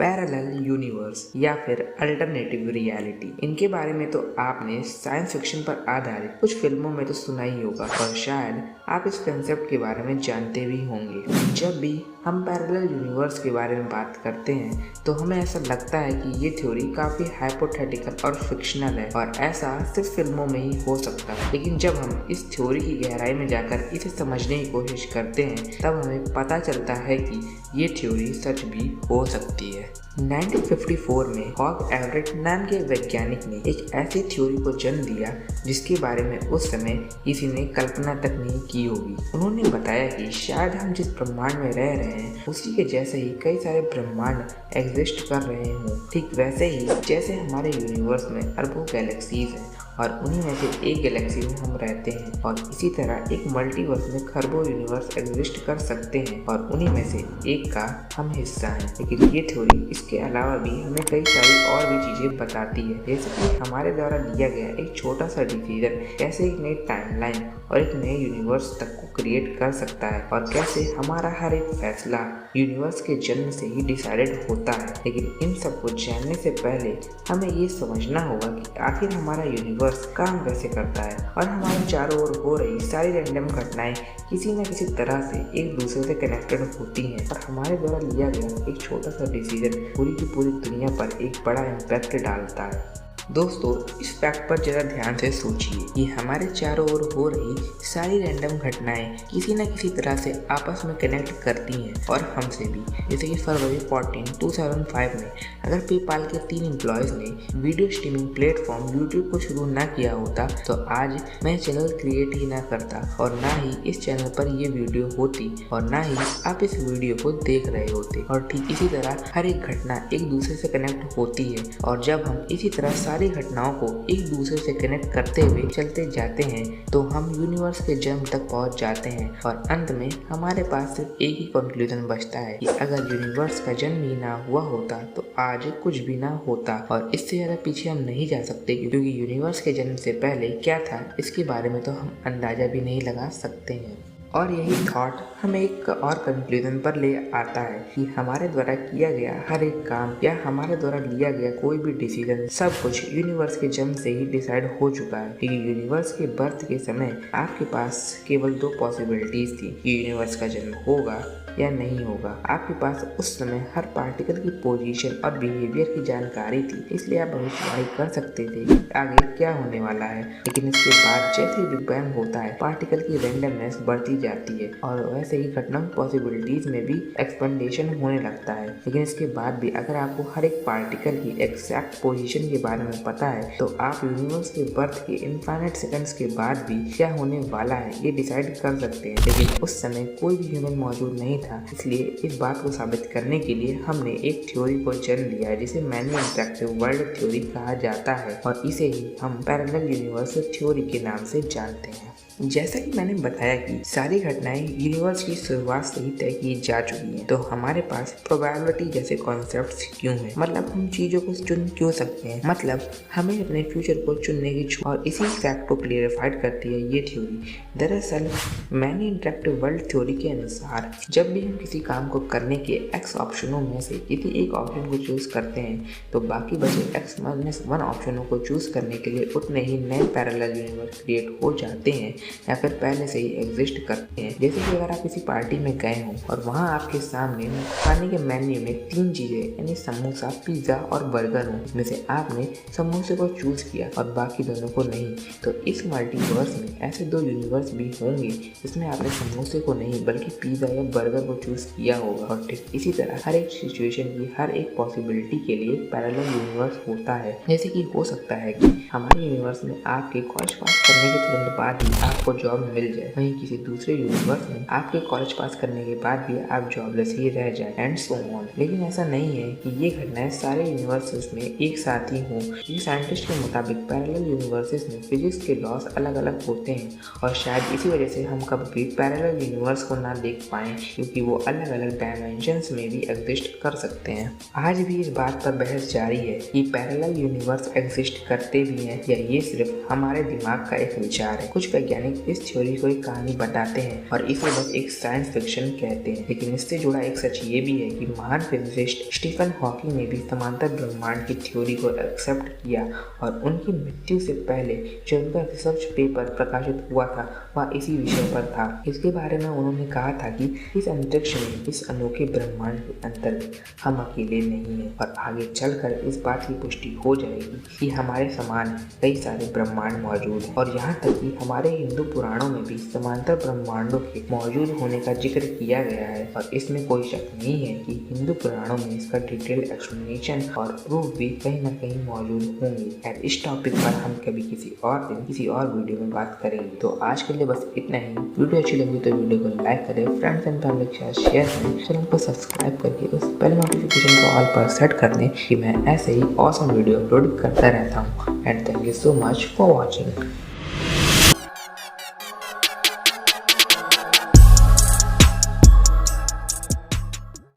Parallel universe या फिर alternative reality, इनके बारे में तो आपने साइंस फिक्शन पर आधारित कुछ फिल्मों में तो सुना ही होगा और शायद आप इस कंसेप्ट के बारे में जानते भी होंगे। जब भी हम पैरेलल यूनिवर्स के बारे में बात करते हैं तो हमें ऐसा लगता है कि ये थ्योरी काफ़ी हाइपोथेटिकल और फिक्शनल है और ऐसा सिर्फ फिल्मों में ही हो सकता है। लेकिन जब हम इस थ्योरी की गहराई में जाकर इसे समझने की कोशिश करते हैं तब हमें पता चलता है कि ये थ्योरी सच भी हो सकती है। 1954 में हॉग एवरेट नाम के वैज्ञानिक ने एक ऐसी थ्योरी को जन्म दिया जिसके बारे में उस समय किसी ने कल्पना तक नहीं की होगी। उन्होंने बताया कि शायद हम जिस ब्रह्मांड में रह रहे हैं उसी के जैसे ही कई सारे ब्रह्मांड एग्जिस्ट कर रहे हों, ठीक वैसे ही जैसे हमारे यूनिवर्स में अरबों गैलेक्सीज हैं और उन्हीं में से एक गैलेक्सी में हम रहते हैं और इसी तरह एक मल्टीवर्स में खरबों यूनिवर्स एग्जिस्ट कर सकते हैं और उन्हीं में से एक का हम हिस्सा हैं। लेकिन ये थ्योरी इसके अलावा भी हमें कई सारी और भी चीज़ें बताती है, जैसे कि हमारे द्वारा लिया गया एक छोटा सा डिसीजन कैसे एक नई टाइमलाइन और एक नए यूनिवर्स तक को क्रिएट कर सकता है और कैसे हमारा हर एक फैसला यूनिवर्स के जन्म से ही डिसाइडेड होता है। लेकिन इन सब को जानने से पहले हमें ये समझना होगा कि आखिर हमारा यूनिवर्स काम कैसे करता है और हमारे चारों ओर हो रही सारी रैंडम घटनाएं किसी न किसी तरह से एक दूसरे से कनेक्टेड होती हैं और हमारे द्वारा लिया गया एक छोटा सा डिसीजन पूरी की पूरी दुनिया पर एक बड़ा इम्पैक्ट डालता है। दोस्तों, इस फैक्ट पर जरा ध्यान से सोचिए कि हमारे चारों ओर हो रही सारी रैंडम घटनाएं किसी न किसी तरह से आपस में कनेक्ट करती हैं और हमसे भी। जैसे कि फरवरी 14, 2005 में अगर पेपाल के 3 एम्प्लॉयज़ ने वीडियो स्ट्रीमिंग प्लेटफॉर्म यूट्यूब को शुरू ना किया होता तो आज मैं चैनल क्रिएट ही ना करता और ना ही इस चैनल पर ये वीडियो होती और ना ही आप इस वीडियो को देख रहे होते। और ठीक इसी तरह हर एक घटना एक दूसरे से कनेक्ट होती है और जब हम इसी तरह सारी घटनाओं को एक दूसरे से कनेक्ट करते हुए चलते जाते हैं तो हम यूनिवर्स के जन्म तक पहुंच जाते हैं और अंत में हमारे पास सिर्फ एक ही कंक्लूजन बचता है कि अगर यूनिवर्स का जन्म ही ना हुआ होता तो आज कुछ भी ना होता। और इससे ज़्यादा पीछे हम नहीं जा सकते क्योंकि यूनिवर्स के जन्म से पहले क्या था इसके बारे में तो हम अंदाजा भी नहीं लगा सकते हैं। और यही थॉट हमें एक और कंक्लूजन पर ले आता है कि हमारे द्वारा किया गया हर एक काम या हमारे द्वारा लिया गया कोई भी डिसीजन सब कुछ यूनिवर्स के जन्म से ही डिसाइड हो चुका है। क्योंकि यूनिवर्स के बर्थ के समय आपके पास केवल 2 पॉसिबिलिटीज थी कि यूनिवर्स का जन्म होगा या नहीं होगा। आपके पास उस समय हर पार्टिकल की पोजीशन और बिहेवियर की जानकारी थी, इसलिए आप भविष्यवाणी कर सकते थे कि आगे क्या होने वाला है। लेकिन इसके बाद जैसे बिग बैंग होता है पार्टिकल की रैंडमनेस बढ़ती जाती है और वैसे ही घटना पॉसिबिलिटीज में भी एक्सपेंडेशन होने लगता है। लेकिन इसके बाद भी अगर आपको हर एक पार्टिकल की एग्जैक्ट पोजीशन के बारे में पता है तो आप यूनिवर्स के बर्थ के इनफाइनाइट सेकंड्स के बाद भी क्या होने वाला है ये डिसाइड कर सकते हैं। लेकिन उस समय कोई भी ह्यूमन मौजूद नहीं था, इसलिए इस बात को साबित करने के लिए हमने एक थ्योरी को जन्म लिया है जिसे मैनी इंटरैक्टिव वर्ल्ड थ्योरी कहा जाता है और इसे ही हम पैरेलल यूनिवर्स थ्योरी के नाम से जानते हैं। जैसा कि मैंने बताया कि सारी घटनाएं यूनिवर्स की शुरुआत से ही तय की जा चुकी हैं, तो हमारे पास प्रोबेबिलिटी जैसे कॉन्सेप्ट्स क्यों हैं? मतलब हम चीज़ों को चुन क्यों सकते हैं? मतलब हमें अपने फ्यूचर को चुनने की छूट और इसी फैक्ट को क्लियरिफाइड करती है ये थ्योरी। दरअसल मैनी इंटरैक्टिव वर्ल्ड थ्योरी के अनुसार जब भी हम किसी काम को करने के एक्स ऑप्शनों में से किसी एक ऑप्शन को चूज करते हैं तो बाकी बचे x-1 ऑप्शनों को चूज करने के लिए उतने ही नए पैरेलल यूनिवर्स क्रिएट हो जाते हैं या फिर पहले से ही एग्जिस्ट करते हैं। जैसे कि अगर आप किसी पार्टी में गए हों और वहां आपके सामने खाने के मेन्यू में 3 चीज़ें यानी समोसा, पिज़्ज़ा और बर्गर हों, इसमें से आपने समोसे को चूज़ किया और बाकी दोनों को नहीं, तो इस मल्टीवर्स में ऐसे 2 यूनिवर्स भी होंगे जिसमें आपने समोसे को नहीं बल्कि पिज़्ज़ा या बर्गर को चूज़ किया होगा। और ठीक इसी तरह हर एक सिचुएशन की हर एक पॉसिबिलिटी के लिए पैरेलल यूनिवर्स होता है। जैसे कि हो सकता है कि हमारे यूनिवर्स में आपके कॉलेज पास करने के तुरंत बाद ही आपको जॉब मिल जाए, वहीं किसी दूसरे यूनिवर्स में आपके कॉलेज पास करने के बाद भी आप जॉबलेस ही रह जाए एंड सो ऑन। लेकिन ऐसा नहीं है कि ये घटनाएं सारे यूनिवर्सेस में एक साथ ही हों। ये साइंटिस्ट के मुताबिक पैरेलल यूनिवर्सेस में फिजिक्स के लॉस अलग अलग होते हैं और शायद इसी वजह से हम कभी पैरेलल यूनिवर्स को ना देख पाएं क्योंकि वो अलग अलग डायमेंशंस में भी एग्जिस्ट कर सकते हैं। आज भी इस बात पर बहस जारी है कि पैरेलल यूनिवर्स एग्जिस्ट करते भी हैं या ये सिर्फ हमारे दिमाग का एक विचार है। कुछ वैज्ञानिक वैज्ञानिक इस थ्योरी को एक कहानी बताते हैं और इसे बस एक साइंस फिक्शन कहते हैं, लेकिन इससे जुड़ा एक सच ये भी है कि महान फिजिसिस्ट स्टीफन हॉकिंग ने भी समांतर ब्रह्मांड की थ्योरी को एक्सेप्ट किया और उनकी मृत्यु से पहले जो उनका रिसर्च पेपर प्रकाशित हुआ था वह इसी विषय पर था। इसके बारे में उन्होंने कहा था कि इस अंतरिक्ष में, इस अनोखे ब्रह्मांड के अंतर्गत हम अकेले नहीं हैं और आगे चलकर इस बात की पुष्टि हो जाएगी कि हमारे समान कई सारे ब्रह्मांड मौजूद हैं और यहाँ तक कि हमारे हिंदू पुराणों में भी समांतर ब्रह्मांडों के मौजूद होने का जिक्र किया गया है और इसमें कोई शक नहीं है कि हिंदू पुराणों में इसका डिटेल्ड एक्सप्लेनेशन और प्रूफ भी कहीं न कहीं मौजूद होंगे। और इस टॉपिक पर हम कभी किसी और दिन किसी और वीडियो में बात करेंगे। तो आज के लिए बस इतना ही। वीडियो अच्छी लगी तो वीडियो को लाइक करें, फ्रेंड्स एंड फैमिली के साथ शेयर करें, चैनल को सब्सक्राइब करके उस बेल नोटिफिकेशन को ऑल पर सेट कर दें कि मैं ऐसे ही ऑसम वीडियो अपलोड करता रहता हूँ। And thank you so much for watching.